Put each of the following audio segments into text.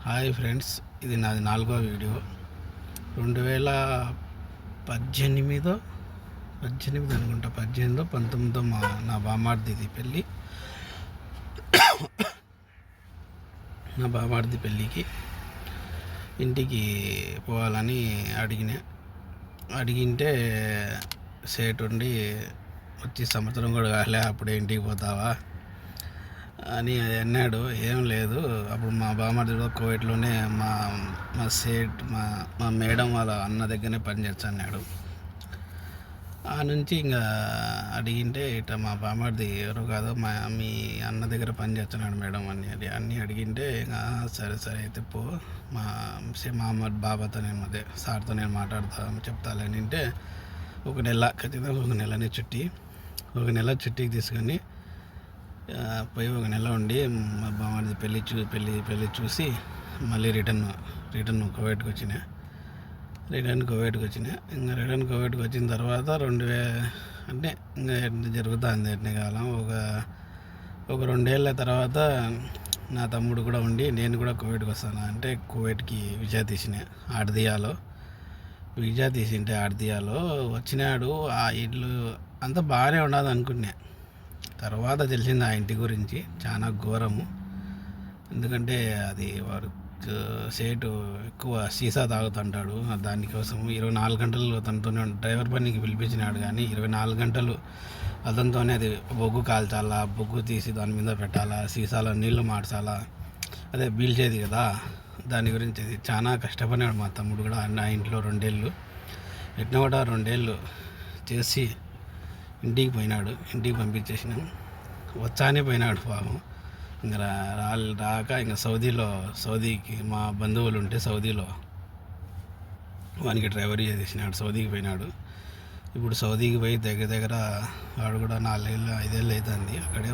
Hi friends, ఇది నాది 4వ వీడియో. 2018 అనుకుంటా, 18 19 నా బామార్దిది పెళ్ళి. నా బామార్ది పెళ్ళికి ఇంటికి పోవాలని అడిగింటే సేటు ఉండి, వచ్చి సంవత్సరం కూడా కాలే అప్పుడే ఇంటికి పోతావా అని అన్నాడు. ఏం లేదు, అప్పుడు మా బామ్మర్ది కూడా కోవిడ్లోనే మా మా సేట్ మా మా మేడం వాళ్ళ అన్న దగ్గరనే పనిచేస్తా అన్నాడు. ఆ నుంచి ఇంకా అడిగింటే ఇట్లా మా బామ్మర్ది ఎవరు కాదు మీ అన్న దగ్గర పనిచేస్తున్నాడు మేడం అన్నీ అడిగింటే ఇంకా సరే అయితే పో, మా బాబాతో నేను అదే సార్తో నేను చెప్తాలే అంటే ఖచ్చితంగా ఒక నెలని ఒక నెల చుట్టికి తీసుకొని పోయి ఒక నెల ఉండి మా బామ్మది పెళ్ళి చూసి మళ్ళీ రిటర్న్ కువైట్కి వచ్చిన. ఇంకా రిటర్న్ కువైట్కి వచ్చిన తర్వాత అంటే ఇంకా జరుగుతుంది ఎట్నే కాలం. ఒక 2 ఏళ్ళ తర్వాత నా తమ్ముడు కూడా ఉండి నేను కూడా కువైట్కి వస్తాను అంటే కువైట్కి విజా తీసింటే ఆడదీయాలో వచ్చినాడు. ఆ ఇల్లు అంతా బాగానే ఉండదు అనుకున్నా. తర్వాత తెలిసింది ఆ ఇంటి గురించి చాలా ఘోరము. ఎందుకంటే అది వాడు సేటు ఎక్కువ సీసా తాగుతుంటాడు. దానికోసం 24 గంటలు తనతోనే డ్రైవర్ పనికి పిలిపించినాడు, కానీ 24 గంటలు అతనితోనే అది బొగ్గు కాల్చాలా, బొగ్గు తీసి దాని మీద పెట్టాలా, సీసాలో నీళ్లు మార్చాలా, అదే పీల్చేది కదా. దాని గురించి అది చాలా కష్టపడినాడు మా తమ్ముడు కూడా. ఆ ఇంట్లో 2 ఏళ్ళు ఎట్లా కూడా 2 ఏళ్ళు చేసి ఇంటికి పంపించేసినాం. వచ్చానే పోయినాడు పాపం. ఇంకా రాక ఇంకా సౌదీకి మా బంధువులు ఉంటే సౌదీలో వానికి డ్రైవరీ చేసినాడు. సౌదీకి పోయినాడు. ఇప్పుడు సౌదీకి పోయి దగ్గర వాడు కూడా 4 ఏళ్ళు 5 ఏళ్ళు అవుతుంది. అక్కడే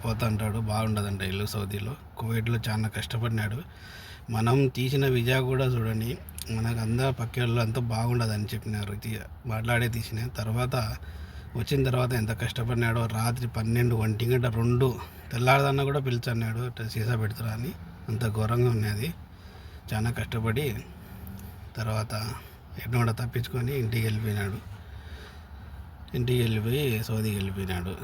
పోతా అంటాడు. బాగుండదంట ఇల్లు సౌదీలో. కువైట్లో చాలా కష్టపడినాడు. మనం తీసిన విజా కూడా చూడండి, మనకు పక్కేళ్ళు అంతా బాగుండదని చెప్పినారు. మాట్లాడే తీసిన వచ్చిన తర్వాత ఎంత కష్టపడినాడో. రాత్రి 12, 1 గంట 2 తెల్లారదన్నా కూడా పిలిచన్నాడు సీసా పెడుతురా అని. అంత ఘోరంగా ఉన్నది. చాలా కష్టపడి తర్వాత ఎన్నో తప్పించుకొని ఇంటికి వెళ్ళిపోయి సౌదీకి వెళ్ళిపోయినాడు.